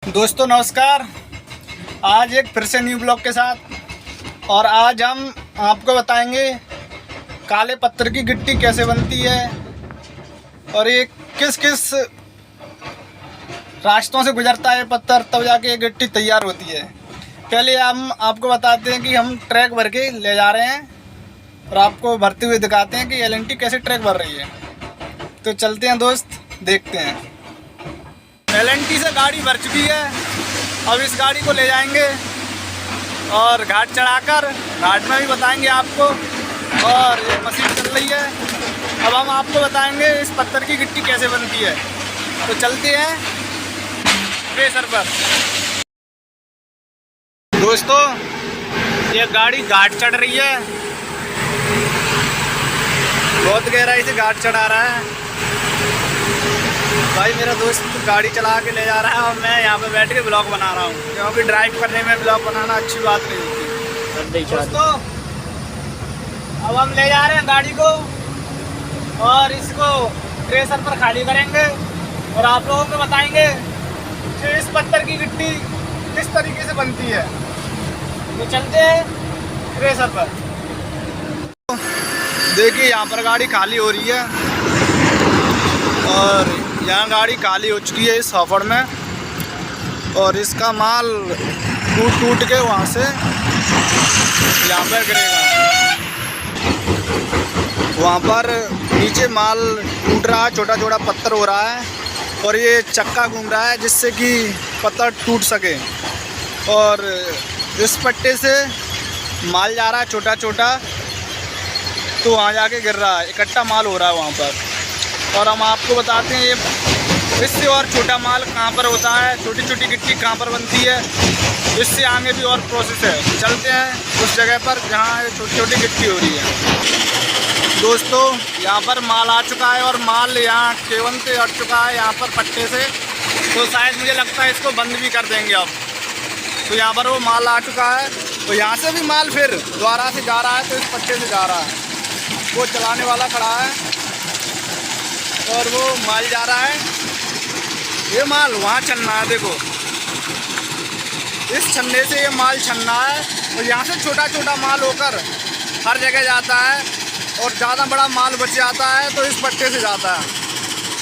दोस्तों नमस्कार। आज एक फिर से न्यू ब्लॉग के साथ और आज हम आपको बताएंगे काले पत्थर की गिट्टी कैसे बनती है और ये किस किस रास्तों से गुजरता है पत्थर, तब जाके ये गिट्टी तैयार होती है। पहले हम आपको बताते हैं कि हम ट्रैक भर के ले जा रहे हैं और आपको भरते हुए दिखाते हैं कि एल&टी कैसे ट्रैक भर रही है। तो चलते हैं दोस्त, देखते हैं। एल&टी से गाड़ी भर चुकी है, अब इस गाड़ी को ले जाएंगे और घाट चढ़ाकर घाट में भी बताएंगे आपको। और ये मशीन चल रही है, अब हम आपको बताएंगे इस पत्थर की गिट्टी कैसे बनती है। तो चलते हैं प्रेशर पर। दोस्तों ये गाड़ी घाट चढ़ रही है, बहुत गहराई से घाट चढ़ा रहा है भाई। मेरा दोस्त गाड़ी चला के ले जा रहा है और मैं यहाँ पे बैठ के ब्लॉग बना रहा हूँ, क्योंकि ड्राइव करने में ब्लॉग बनाना अच्छी बात नहीं होती। दोस्तों अब हम ले जा रहे हैं गाड़ी को और इसको प्रेशर पर खाली करेंगे और आप लोगों को बताएंगे कि इस पत्थर की गिट्टी किस तरीके से बनती है। तो चलते हैं प्रेशर पर। देखिए यहाँ पर गाड़ी खाली हो रही है और यहाँ गाड़ी खाली हो चुकी है इस हॉफड़ में, और इसका माल टूट टूट के वहाँ से यहाँ पर गिरेगा। वहाँ पर नीचे माल टूट रहा है, छोटा छोटा पत्थर हो रहा है और ये चक्का घूम रहा है जिससे कि पत्थर टूट सके। और इस पट्टे से माल जा रहा है छोटा छोटा, तो वहाँ जाके गिर रहा है, इकट्ठा माल हो रहा है वहाँ पर। और हम आपको बताते हैं ये इससे और छोटा माल कहाँ पर होता है, छोटी छोटी गिट्टी कहाँ पर बनती है, इससे आगे भी और प्रोसेस है। चलते हैं उस जगह पर जहाँ छोटी छोटी गिट्टी हो रही है। दोस्तों यहाँ पर माल आ चुका है और माल यहाँ केवन से अट चुका है यहाँ पर पट्टे से, तो शायद मुझे लगता है इसको बंद भी कर देंगे अब। तो यहाँ पर वो माल आ चुका है, तो यहाँ से भी माल फिर द्वारा से जा रहा है, तो इस पट्टे से जा रहा है। वो चलाने वाला खड़ा है और वो माल जा रहा है। ये माल वहाँ छन्ना है, देखो इस छन्ने से ये माल छन्ना है और यहाँ से छोटा छोटा माल होकर हर जगह जाता है और ज़्यादा बड़ा माल बच जाता है तो इस पट्टे से जाता है।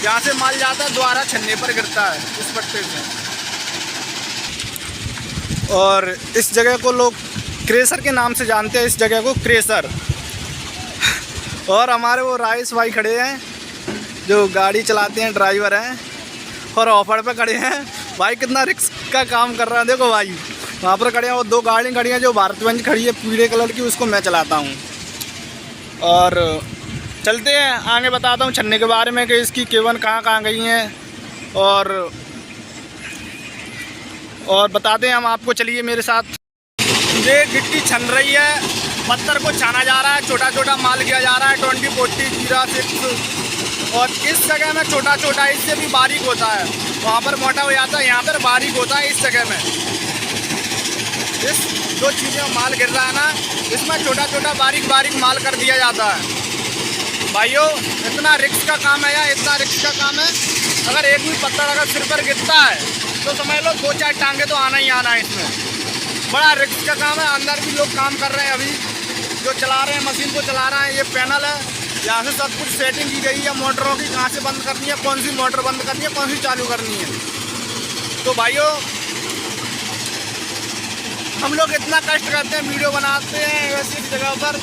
यहाँ से माल जाता है द्वारा छन्ने पर गिरता है इस पट्टे से। और इस जगह को लोग क्रेशर के नाम से जानते हैं, इस जगह को क्रेशर। और हमारे वो राइस भाई खड़े हैं जो गाड़ी चलाते हैं, ड्राइवर हैं और ऑफर पे खड़े हैं। भाई कितना रिस्क का काम कर रहा है, देखो भाई वहाँ पर खड़े हैं। और दो गाड़ी खड़ी हैं, जो भारतगंज खड़ी है पीले कलर की, उसको मैं चलाता हूँ। और चलते हैं आगे, बताता हूँ छन्ने के बारे में कि इसकी केवन कहाँ कहाँ गई हैं और बताते हैं हम आपको। चलिए मेरे साथ। ये गिट्टी छन रही है, पत्थर को छाना जा रहा है, छोटा छोटा माल किया जा रहा है 20, 40, 06। और इस जगह में छोटा छोटा, इससे भी बारीक होता है, वहाँ पर मोटा हो जाता है, यहाँ पर बारीक होता है। इस जगह में इस दो चीज़ें माल गिर रहा है ना, इसमें छोटा छोटा बारीक बारीक माल कर दिया जाता है। भाइयों इतना रिस्क का काम है, या इतना रिस्क का काम है। अगर एक भी पत्थर अगर सिर पर गिरता है तो समझ लो 2-4 टांगे तो आना ही आना है। इसमें बड़ा रिस्क का काम है। अंदर भी लोग काम कर रहे हैं, अभी जो चला रहे हैं, मशीन को चला रहे हैं। ये पैनल है, यहाँ से सब कुछ सेटिंग की गई है मोटरों की, कहाँ से बंद करनी है, कौन सी मोटर बंद करनी है, कौन सी चालू करनी है। तो भाइयों हम लोग इतना कष्ट करते हैं, वीडियो बनाते हैं वैसे इस जगह पर।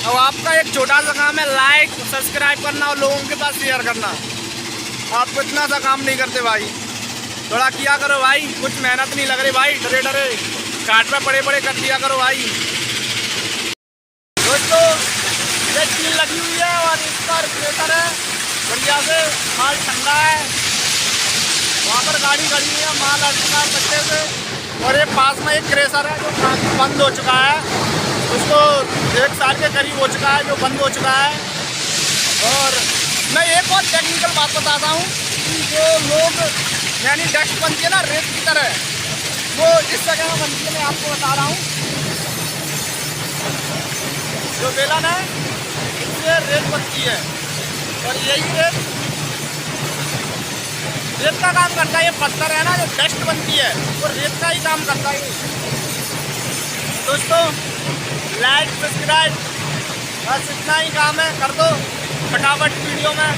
अब आपका एक छोटा सा काम है लाइक सब्सक्राइब करना और लोगों के पास शेयर करना। आपको इतना सा काम नहीं करते भाई, थोड़ा किया करो भाई। कुछ मेहनत नहीं लग रही भाई, डरे डरे काट में पड़े पड़े कर दिया करो भाई। दोस्तों ये टीन लगी हुई है और इसका प्रेशर है, बढ़िया से माल ठंडा है। वहाँ पर गाड़ी खड़ी हुई है, माल अट चुका है पट्टे से। और ये पास में एक क्रेशर है जो बंद हो चुका है, उसको 1 साल के करीब हो चुका है, जो बंद हो चुका है। और मैं एक और टेक्निकल बात बताता हूँ कि जो लोग यानी डस्ट बनती है ना रेत की तरह, वो इस जगह में बनती है। मैं आपको बता रहा हूँ, जो बेलन है इससे रेत बनती है और यही रेत रेत का काम करता है। ये पत्थर है ना जो डस्ट बनती है वो रेत का ही काम करता है। दोस्तों लाइक सब्सक्राइब बस इतना ही काम है, कर दो फटाफट वीडियो में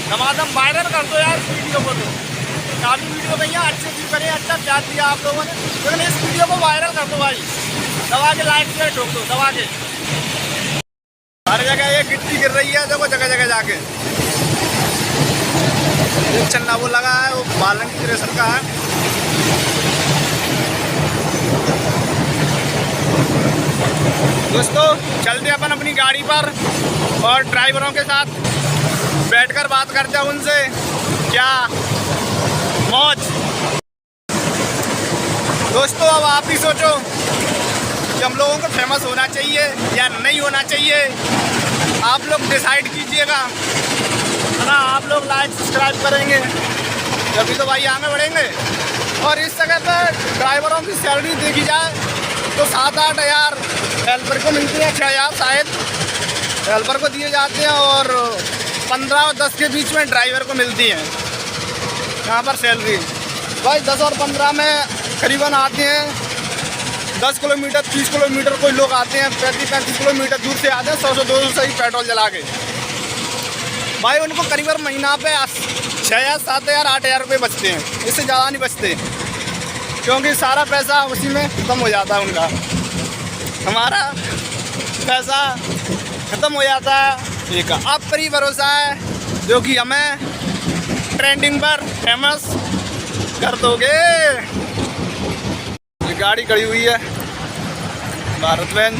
दमादम वायरल कर दो यार इस वीडियो को। तो काफ़ी वीडियो भैया अच्छे व्यू करें, अच्छा प्यार दिया आप लोगों ने, लेकिन इस वीडियो को वायरल कर दो भाई, दबा के लाइक से ठोक दो दबा के। हर जगह ये गिट्टी गिर रही है देखो, जगह जगह जाके चन्ना वो लगा है, वो बालन की क्रेशर का है। दोस्तों चलते अपन अपनी गाड़ी पर और ड्राइवरों के साथ बैठकर बात करते हैं उनसे, क्या मौज। दोस्तों अब आप ही सोचो कि हम लोगों को फेमस होना चाहिए या नहीं होना चाहिए, आप लोग डिसाइड कीजिएगा, है ना। आप लोग लाइक सब्सक्राइब करेंगे तभी तो भाई आगे बढ़ेंगे। और इस जगह पर ड्राइवरों की सैलरी देखी जाए तो 7-8 हज़ार हेल्पर को मिलती है, 6 हज़ार शायद हेल्पर को दिए जाते हैं और 15 और 10 के बीच में ड्राइवर को मिलती है यहाँ पर सैलरी। भाई 10 और 15 में करीबन आते हैं 10 किलोमीटर 30 किलोमीटर, कोई लोग आते हैं 35-35 किलोमीटर दूर से आते हैं, 100-200 से ही पेट्रोल जला के। भाई उनको करीबन महीना पे 6,000 7,000 8,000 रुपये बचते हैं, इससे ज़्यादा नहीं बचते क्योंकि सारा पैसा उसी में ख़त्म हो जाता है उनका। हमारा पैसा ख़त्म हो जाता है ठीक है। आप पर ही भरोसा है जो कि हमें ट्रेंडिंग पर फेमस कर दोगे। ये गाड़ी खड़ी हुई है भारत वैन,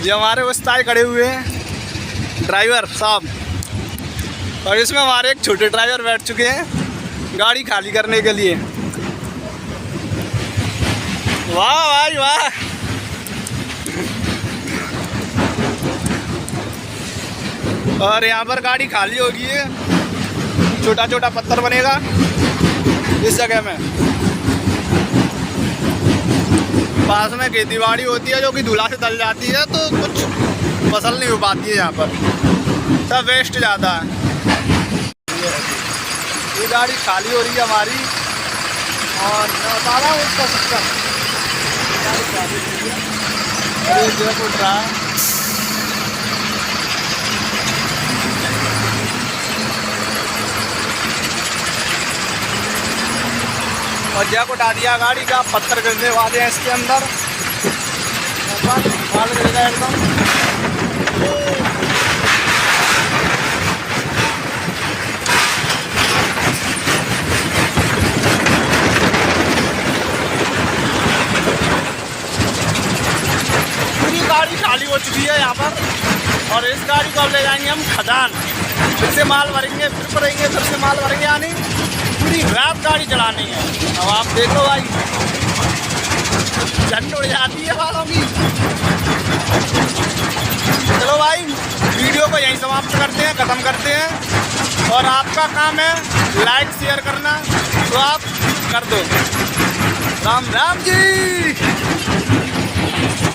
ये हमारे उस्ताद खड़े हुए हैं ड्राइवर साहब, और इसमें हमारे एक छोटे ड्राइवर बैठ चुके हैं गाड़ी खाली करने के लिए। वाह भाई वाह, और यहाँ पर गाड़ी खाली होगी है, छोटा छोटा पत्थर बनेगा इस जगह में। पास में खेती बाड़ी होती है जो कि धुला से दल जाती है, तो कुछ फसल नहीं हो पाती है यहाँ पर, सब वेस्ट ज़्यादा है। ये गाड़ी खाली हो रही है हमारी, और मैं बता रहा हूँ इसका सिस्टम, गाड़ी खाली हो रही है, ये जगह उठ रहा है। और जैक उठा दिया गाड़ी का, पत्थर गिरने वाले हैं इसके अंदर, माल गिरेगा एकदम। पूरी गाड़ी खाली हो चुकी है यहाँ पर, और इस गाड़ी को अब ले जाएंगे हम खदान, फिर से माल भरेंगे, फिर भरेंगे, फिर से माल भरेंगे, यानी पूरी रात गाड़ी चलानी है। अब आप देखो भाई झंड उड़ जाती है वालों की। चलो भाई वीडियो को यहीं समाप्त करते हैं, ख़त्म करते हैं, और आपका काम है लाइक शेयर करना, तो आप कर दो। राम राम जी।